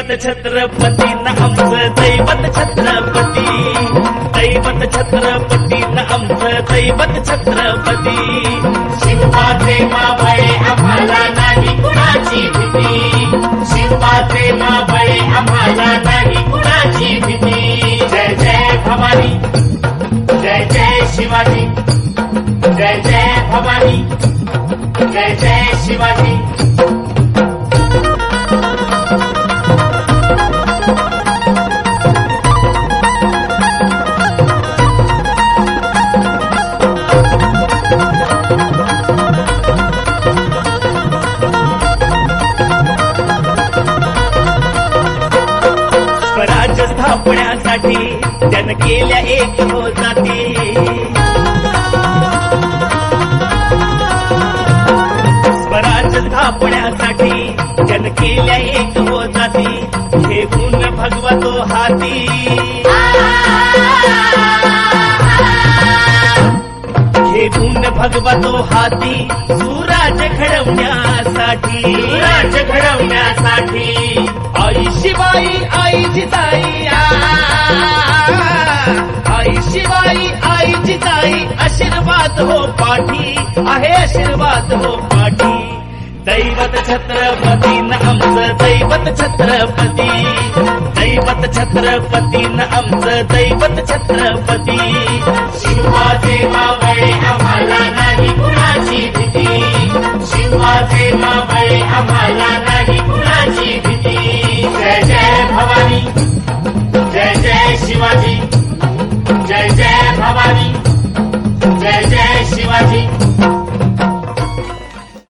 दैवत छत्रपती न आमचं दैवत छत्रपती, दैवत छत्रपती न आमचं दैवत छत्रपती. शिवबाचे मावळे आम्हाला नाही कुणाची भीती, शिवबाचे मावळे आम्हाला नाही कुणाची भीती. जय जय भवानी, जय जय शिवाजी, जय जय भवानी, जय जय शिवाजी. स्वराज्य स्थापण्यासाठी जन केल्या एक हो जाती, स्वराज्य स्थापण्यासाठी जन केल्या एक हो जाती. घेऊन भगवा तो हाती, घेऊन भगवा तो हाती. सुराज्य घडवण्यासाठी, राज्य घडवण्यासाठी. आई शिवाई आई जिजाई, आई शिवाई आई जिजाई. आशीर्वाद हो पाठी, आहे आशीर्वाद हो पाठी. दैवत छत्रपती न आमचं दैवत छत्रपती, दैवत छत्रपती न आमचं दैवत छत्रपती. शिवबाचे मावळे आम्हाला नाही कुणाची भीती, शिवबाचे मावळे आम्हाला